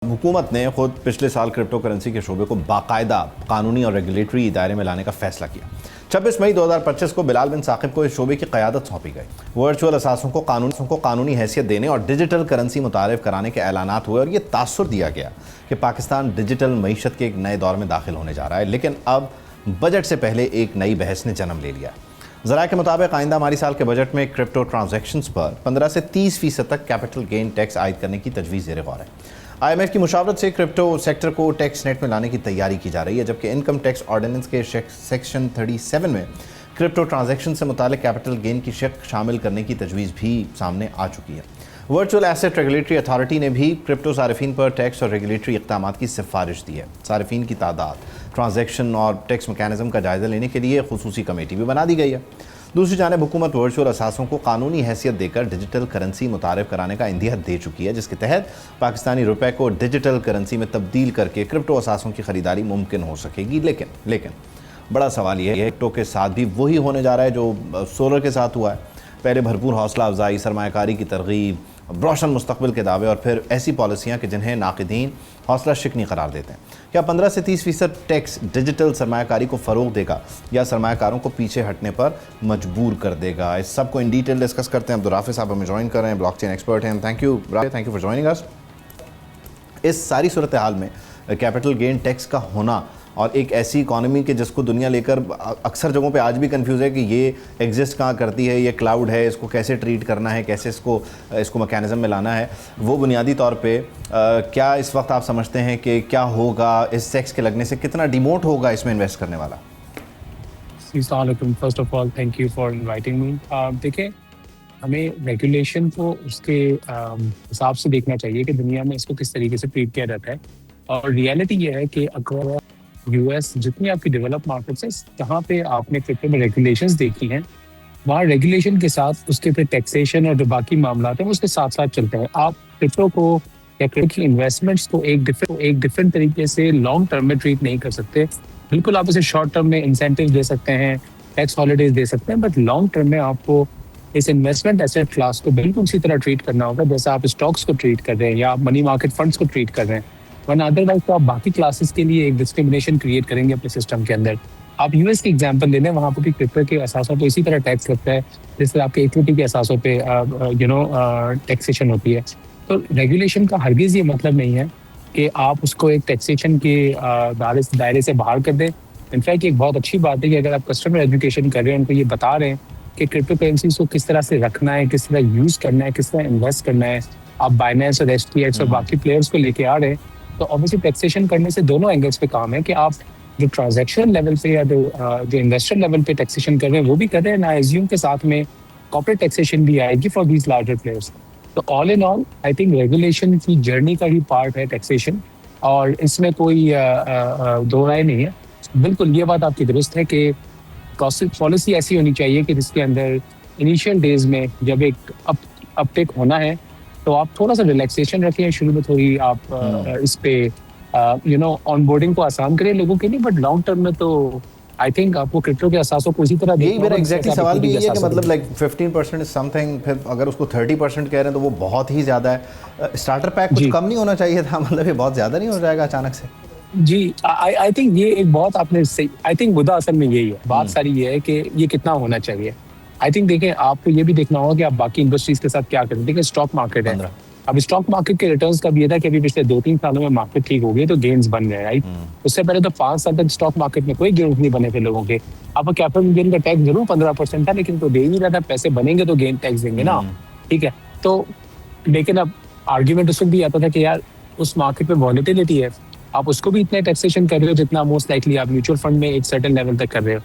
हुकूमत ने खुद पिछले साल क्रिप्टो करेंसी के शोबे को बाकायदा कानूनी और रेगुलेटरी दायरे में लाने का फैसला किया। 26 मई 2025 को बिलाल बिन साकिब को इस शोबे की क़यादत सौंपी गई। वर्चुअल असासों को कानूनी हैसियत देने और डिजिटल करेंसी मुतारिफ कराने के ऐलानात हुए और ये तासुर दिया गया कि पाकिस्तान डिजिटल मईशत के एक नए दौर में दाखिल होने जा रहा है। लेकिन अब बजट से पहले एक नई बहस ने जन्म ले लिया। ज़राए के मुताबिक आइंदा माली साल के बजट में क्रिप्टो ट्रांजैक्शंस पर 15 से 30% तक कैपिटल गेन टैक्स आयद करने की तजवीज़ ज़ेर गौर है। IMF की मुशावरत से क्रिप्टो सेक्टर को टैक्स नेट में लाने की तैयारी की जा रही है, जबकि इनकम टैक्स ऑर्डिनेंस के सेक्शन 37 में क्रिप्टो ट्रांजैक्शन से मुतालिक कैपिटल गेन की शक शामिल करने की तजवीज़ भी सामने आ चुकी है। वर्चुअल एसेट रेगुलेटरी अथॉरिटी ने भी क्रिप्टो सारिफीन पर टैक्स और रेगुलेटरी इक़दामात की सिफारिश दी है। सारिफीन की तादाद, ट्रांजैक्शन और टैक्स मैकेनिज़्म का जायज़ा लेने के लिए खुसूसी कमेटी भी बना दी गई है। दूसरी जानिब हुकूमत वर्चुअल असासों को कानूनी हैसियत देकर डिजिटल करेंसी मुतारिफ कराने का इंदिया दे चुकी है, जिसके तहत पाकिस्तानी रुपए को डिजिटल करेंसी में तब्दील करके क्रिप्टो असासों की ख़रीदारी मुमकिन हो सकेगी। लेकिन बड़ा सवाल यह है, क्रिप्टो के साथ भी वही होने जा रहा है जो सोलर के साथ हुआ है। पहले भरपूर हौसला अफजाई, सरमायाकारी की तरगीब, रोशन मुस्तकबिल के दावे और फिर ऐसी पॉलिसियाँ कि जिन्हें नाक़िदीन हौसला शिकनी करार देते हैं। क्या 15 से 30% टैक्स डिजिटल सरमायाकारी को फ़रोग़ देगा या सरमायाकारों को पीछे हटने पर मजबूर कर देगा? इस सब को इन डिटेल डिस्कस करते हैं। अब्दुल साहब हमें ज्वाइन कर रहे हैं, ब्लॉकचेन एक्सपर्ट हैं। Thank you for joining us. इस सारी सूरत हाल में कैपिटल गेन टैक्स का होना और एक ऐसी इकॉनमी के जिसको दुनिया लेकर अक्सर जगहों पे आज भी कंफ्यूज है कि ये एग्जिस्ट कहाँ करती है, ये क्लाउड है, इसको कैसे ट्रीट करना है, कैसे इसको मैकेनिज़्म में लाना है, वो बुनियादी तौर पे क्या इस वक्त आप समझते हैं कि क्या होगा इस टैक्स के लगने से? कितना डिमोट होगा इसमें इन्वेस्ट करने वाला? First of all thank you for inviting me. देखिए, हमें रेगुलेशन को उसके हिसाब से देखना चाहिए कि दुनिया में इसको किस तरीके से ट्रीट किया जाता है। और रियलिटी ये है कि अगर यूएस जितनी आपकी डेवलप मार्केट्स हैं, जहाँ पे आपने क्रिप्टो में रेगुलेशंस देखी हैं, वहाँ रेगुलेशन के साथ उसके फिर टैक्सेशन और जो बाकी मामला हैं उसके साथ साथ चलते हैं। आप क्रिप्टो को या क्रिप्टो की इन्वेस्टमेंट्स को एक डिफरेंट तरीके से लॉन्ग टर्म में ट्रीट नहीं कर सकते। बिल्कुल आप इसे शॉर्ट टर्म में इंसेंटिव दे सकते हैं, टैक्स हॉलीडेज दे सकते हैं, बट लॉन्ग टर्म में आपको इस इन्वेस्टमेंट एसेट क्लास को बिल्कुल उसी तरह ट्रीट करना होगा जैसा आप स्टॉक्स को ट्रीट कर रहे हैं या मनी मार्केट फंड्स को ट्रीट कर रहे हैं। वरना अदरवाइज तो आप बाकी क्लासेस के लिए एक डिस्क्रिमिनेशन क्रिएट करेंगे अपने सिस्टम के अंदर। आप यूएस की एग्जांपल ले लें, वहाँ पर भी क्रिप्टो के असासों पे इसी तरह टैक्स लगता है जिस तरह आपके इक्विटी के असासों पे टैक्सेशन होती है। तो रेगुलेशन का हरगिज़ ये मतलब नहीं है कि आप उसको एक टैक्सेशन के दायरे से बाहर कर दें। इनफैक्ट एक बहुत अच्छी बात है कि अगर आप कस्टमर एजुकेशन कर रहे हैं, उनको ये बता रहे हैं कि क्रिप्टो करेंसीज को किस तरह से रखना है, किस तरह यूज़ करना है, किस तरह इन्वेस्ट करना है, आप बाइनेंस और एसटीएक्स और बाकी प्लेयर्स को लेके आ रहे हैं, तो ऑब्वियसली टैक्सेशन करने से दोनों एंगल्स पे काम है कि आप जो ट्रांजैक्शन लेवल पे या जो इन्वेस्टर लेवल पे टैक्सेशन कर रहे हैं वो भी कर रहे हैं ना, एज्यूम के साथ में कॉर्पोरेट टैक्सेशन भी आएगी फॉर दीज लार्जर प्लेयर्स। तो all in all I think regulation की जर्नी का ही पार्ट है टैक्सेशन, और इसमें कोई दो राय नहीं है। बिल्कुल ये बात आपकी दुरुस्त है कि पॉलिसी ऐसी होनी चाहिए कि जिसके अंदर इनिशियल डेज में जब एक अपटेक होना है तो आप थोड़ा सा रिलैक्सेशन रखें, शुरू में थोड़ी आप इस पे ऑनबोर्डिंग को आसान करें लोगों के लिए, बट लॉन्ग टर्म में तो आई थिंक आपको क्रिप्टो के असासों को इसी तरह यही मेरा एग्जैक्टली सवाल भी ये है कि मतलब लाइक 15% इज समथिंग, फिर अगर उसको 30% कह रहे हैं तो वो बहुत ही ज़्यादा है। स्टार्टर पैक कुछ कम नहीं होना चाहिए था? मतलब ये बहुत ज़्यादा नहीं हो जाएगा अचानक से? जी, आई थिंक ये एक बहुत आपने सही, आई थिंक मुद्दा असल में यही है, बात सारी ये है कि ये कितना होना चाहिए। आई थिंक देखें, आपको ये भी देखना होगा कि आप बाकी इंडस्ट्रीज के साथ क्या करें। देखिए, स्टॉक मार्केट है, अब स्टॉक मार्केट के रिटर्न्स का भी ये था कि अभी पिछले 2-3 सालों में मार्केट ठीक हो गई तो गेन्स बन गए, राइट। उससे पहले तो 5 साल तक स्टॉक मार्केट में कोई गेन्स नहीं बने थे लोगों के। अब कैपिटल गेन का टैक्स जरूर 15% था, लेकिन तो दे ही नहीं रहा था, पैसे बनेंगे तो गेन टैक्स देंगे ना, ठीक है। तो लेकिन अब आर्ग्यूमेंट उस वक्त भी आता था कि यार उस मार्केट में वॉलेटिलिटी है, आप उसको भी इतने टैक्सेशन कर रहे हो जितना मोस्ट लाइकली आप म्यूचुअल फंड में एक सर्टेन लेवल तक कर रहे हो।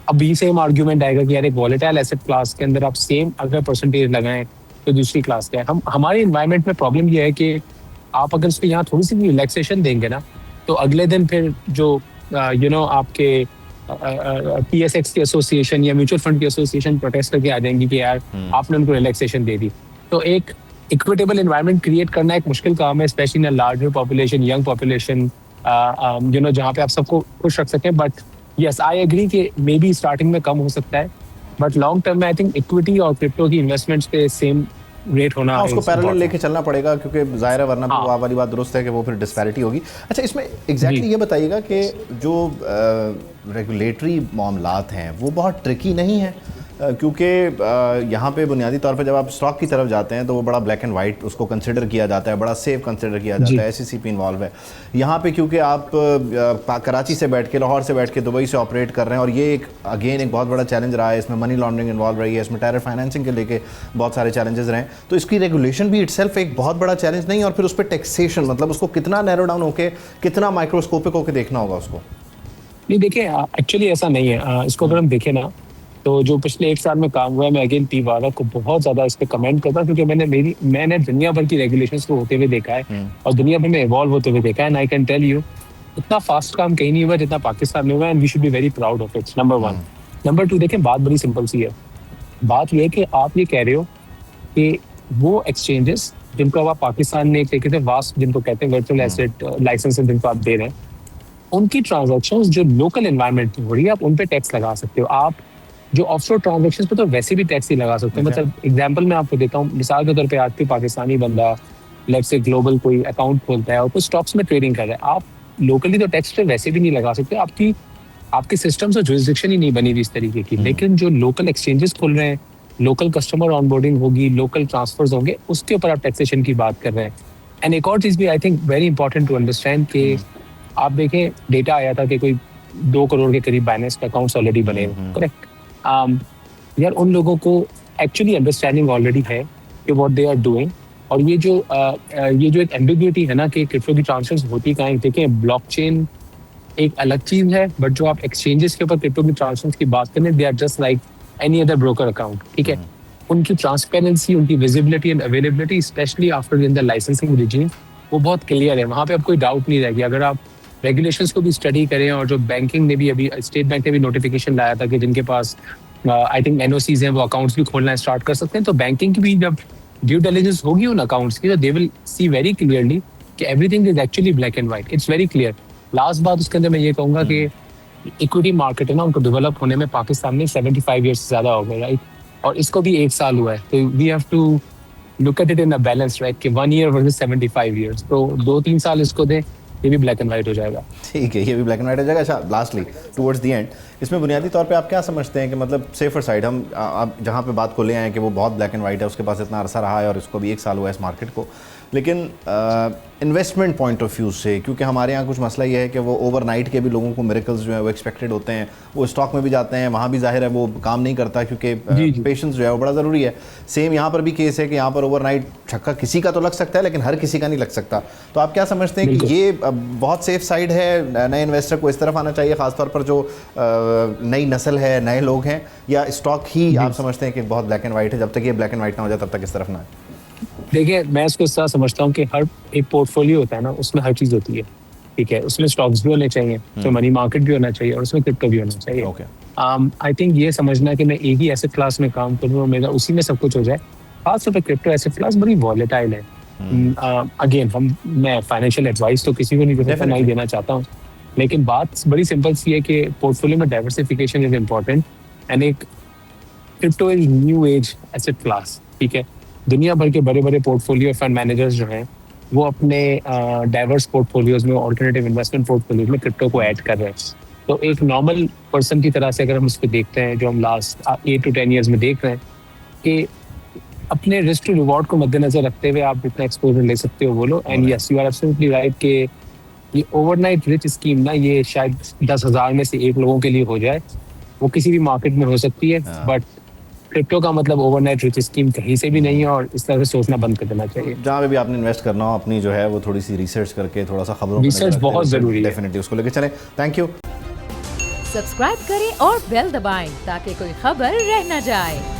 अब भी सेम आर्ग्यूमेंट आएगा कि यार एक वॉलेटाइल एसेट क्लास के अंदर आप सेम अगर परसेंटेज लगाएं तो दूसरी क्लास का है। हमारे इन्वायरमेंट में प्रॉब्लम ये है कि आप अगर उस पर यहाँ थोड़ी सी भी रिलैक्सेशन देंगे ना, तो अगले दिन फिर जो आपके PSX की एसोसिएशन या म्यूचुअल फंड की एसोसिएशन प्रोटेस्ट करके आ जाएंगी कि यार आपने उनको रिलैक्सेशन दे दी। तो एक इक्विटेबल इन्वायरमेंट क्रिएट करना एक मुश्किल काम है, specially in larger population, young population, जहाँ पे आप सबको खुश रख सकें। बट यस, आई एग्री कि मे बी स्टार्टिंग में कम हो सकता है, बट लॉन्ग टर्म में आई थिंक इक्विटी और क्रिप्टो की इन्वेस्टमेंट्स पे सेम रेट होना उसको is पैरेलल important. लेके चलना पड़ेगा, क्योंकि जाहिर है वरना वो वाली बात दुरुस्त है कि वो फिर डिस्पैरिटी होगी। अच्छा, इसमें एग्जैक्टली ये बताइएगा कि जो रेगुलेटरी मामलात हैं वो बहुत ट्रिकी नहीं है, क्योंकि यहाँ पे बुनियादी तौर पे जब आप स्टॉक की तरफ जाते हैं तो वो बड़ा ब्लैक एंड वाइट उसको कंसिडर किया जाता है, बड़ा सेफ कंसिडर किया जाता है, SEC इन्वॉल्व है। यहाँ पे क्योंकि आप कराची से बैठ के, लाहौर से बैठ के दुबई से ऑपरेट कर रहे हैं, और ये एक बहुत बड़ा चैलेंज रहा है, इसमें मनी लॉन्ड्रिंग इन्वॉल्व रही है, इसमें टेरर फाइनेंसिंग के लेके बहुत सारे चैलेंजेस रहे हैं, तो इसकी रेगुलेशन भी इटसेल्फ एक बहुत बड़ा चैलेंज नहीं है, और फिर उस पर टैक्सेशन, मतलब उसको कितना नैरो डाउन होकर, कितना माइक्रोस्कोपिक होकर देखना होगा उसको। नहीं, देखिए एक्चुअली ऐसा नहीं है। इसको अगर हम देखें ना, तो जो पिछले 1 साल में काम हुआ है, मैं अगेन पीवारा को बहुत ज़्यादा इस पर कमेंट करता हूँ, क्योंकि मैंने दुनिया भर की रेगुलेशंस को होते हुए देखा है और दुनिया भर में इवॉल्व होते हुए देखा है, and I can tell you इतना फास्ट काम कहीं नहीं हुआ जितना पाकिस्तान में हुआ, and we should be very proud of it, number 1। Number 2, देखें बात बड़ी सिंपल सी है। बात यह है कि आप ये कह रहे हो कि वो एक्सचेंजेस जिनको आप पाकिस्तान ने एक तरीके से वास्ट, जिनको कहते हैं वर्चुअल एसेट लाइसेंस जिनको आप दे रहे हैं, उनकी ट्रांजेक्शंस जो लोकल एनवायरनमेंट में हो रही है, आप उन पे टैक्स लगा सकते हो। आप जो ऑफशोर ट्रांजेक्शंस पे तो वैसे भी टैक्स ही लगा सकते हैं। मतलब एग्जांपल मैं आपको देता हूँ, मिसाल के तौर पे आज भी पाकिस्तानी बंदा लेट्स से ग्लोबल कोई अकाउंट खोलता है और कुछ स्टॉक्स में ट्रेडिंग कर रहा है, आप लोकली तो टैक्स पे वैसे भी नहीं लगा सकते, आपकी सिस्टम से जुरिसडिक्शन ही नहीं बनी हुई इस तरीके की। लेकिन जो लोकल एक्सचेंजेस खुल रहे हैं, लोकल कस्टमर ऑनबोर्डिंग होगी, लोकल ट्रांसफर्स होंगे, उसके ऊपर आप टैक्सेशन की बात कर रहे हैं। एंड एक और चीज़ भी I think very important to understand कि आप देखें डेटा आया था कि कोई 2 करोड़ के करीब बाइनेंस के अकाउंट्स ऑलरेडी बने हैं, करेक्ट। यार उन लोगों को एक्चुअली अंडरस्टैंडिंग ऑलरेडी है कि व्हाट दे आर डूइंग, और ये जो एक एम्बिग्युइटी है ना कि क्रिप्टो की ट्रांजेक्शंस होती कहाँ है। देखें ब्लॉकचेन एक अलग चीज है, बट जो आप एक्सचेंजेस के ऊपर क्रिप्टो की ट्रांजेक्शंस की बात करें, they are just like any other broker account, ठीक है। उनकी ट्रांसपेरेंसी, उनकी visibility and availability, especially after in the licensing regime, वो बहुत क्लियर है। वहाँ पे अब कोई डाउट नहीं रहेगी। अगर आप रेगुलेशंस को भी स्टडी करें, और जो बैंकिंग ने भी अभी, स्टेट बैंक ने भी नोटिफिकेशन लाया था कि जिनके पास आई थिंक NOCs हैं वो अकाउंट्स भी खोलना स्टार्ट कर सकते हैं, तो बैंकिंग की भी जब ड्यू डिलिजेंस होगी उन अकाउंट्स की, तो they will see very clearly कि everything is actually black and white, it's very clear. Last बात उसके अंदर मैं ये कहूँगा कि इक्विटी मार्केट है ना, उनको डेवलप होने में पाकिस्तान में 75 ईयर्स से ज़्यादा हो गए, राइट, और इसको भी 1 साल हुआ है, तो we have to look at it in a balance, right, कि 1 ईयर वर्सेस 75 ईयर्स, तो 2-3 साल इसको दें, ये भी ब्लैक एंड वाइट हो जाएगा। ठीक है, ये भी ब्लैक एंड वाइट हो जाएगा। अच्छा, लास्टली टुवर्ड्स द एंड, इसमें बुनियादी तौर पे आप क्या समझते हैं कि मतलब सेफर साइड, हम आप जहाँ पे बात को ले आए कि वो बहुत ब्लैक एंड वाइट है, उसके पास इतना अरसा रहा है और इसको भी 1 साल हुआ है इस मार्केट को, लेकिन इन्वेस्टमेंट पॉइंट ऑफ व्यू से, क्योंकि हमारे यहाँ कुछ मसला ये है कि वो ओवरनाइट के भी लोगों को मिरेकल्स जो है वो एक्सपेक्टेड होते हैं, वो स्टॉक में भी जाते हैं, वहाँ भी जाहिर है वो काम नहीं करता, क्योंकि पेशेंस जो है वो बड़ा ज़रूरी है। सेम यहाँ पर भी केस है कि यहाँ पर ओवरनाइट छक्का किसी का तो लग सकता है, लेकिन हर किसी का नहीं लग सकता। तो आप क्या समझते हैं कि ये बहुत सेफ साइड है, नए इन्वेस्टर को इस तरफ आना चाहिए, ख़ासतौर पर जो नई नस्ल है, नए लोग हैं, या स्टॉक ही आप समझते हैं कि बहुत ब्लैक एंड वाइट है, जब तक ये ब्लैक एंड वाइट ना हो जाए तब तक इस तरफ ना है? देखिए, मैं इसको इस तरह समझता हूँ कि हर एक पोर्टफोलियो होता है ना, उसमें हर चीज़ होती है, ठीक है। उसमें स्टॉक्स भी होने चाहिए, उसमें मनी मार्केट भी होना चाहिए, और उसमें क्रिप्टो भी होना चाहिए। आई थिंक ये समझना कि मैं एक ही एसेट क्लास में काम करूँ और मेरा उसी में सब कुछ हो जाए, खासतौर पर क्रिप्टो एसेट क्लास बड़ी वॉलेटाइल है। अगेन मैं फाइनेंशियल एडवाइस तो किसी को नहीं देना चाहता हूँ, लेकिन बात बड़ी सिंपल सी है कि पोर्टफोलियो में डाइवर्सिफिकेशन इज इम्पॉर्टेंट, एंड एक crypto is new age asset class, ठीक है। दुनिया भर के बड़े बड़े पोर्टफोलियो फंड मैनेजर्स जो हैं वो अपने डाइवर्स पोर्टफोलियोज में, ऑल्टरनेटिव इन्वेस्टमेंट पोर्टफोलियोज में क्रिप्टो को ऐड कर रहे हैं। तो एक नॉर्मल पर्सन की तरह से अगर हम इसको देखते हैं, जो हम लास्ट 8 to 10 ईयर्स में देख रहे हैं, कि अपने रिस्क टू रिवॉर्ड को मद्देनजर रखते हुए आप जितना एक्सपोजर ले सकते हो वो लो। And yes, you are absolutely right कि ये ओवरनाइट रिच स्कीम ना, ये शायद 10,000 में से 1 लोगों के लिए हो जाए, वो किसी भी मार्केट में हो सकती है, बट क्रिप्टो का मतलब ओवरनाइट रिच स्कीम कहीं से भी नहीं है, और इस तरह से सोचना बंद कर देना चाहिए। जहाँ पे भी आपने इन्वेस्ट करना हो, अपनी जो है वो थोड़ी सी रिसर्च करके, थोड़ा सा खबरों रिसर्च बहुत जरूरी है, डेफिनेटली उसको लेके चलें। Thank you. सब्सक्राइब करें और बेल दबाएं ताकि कोई खबर रह न जाए।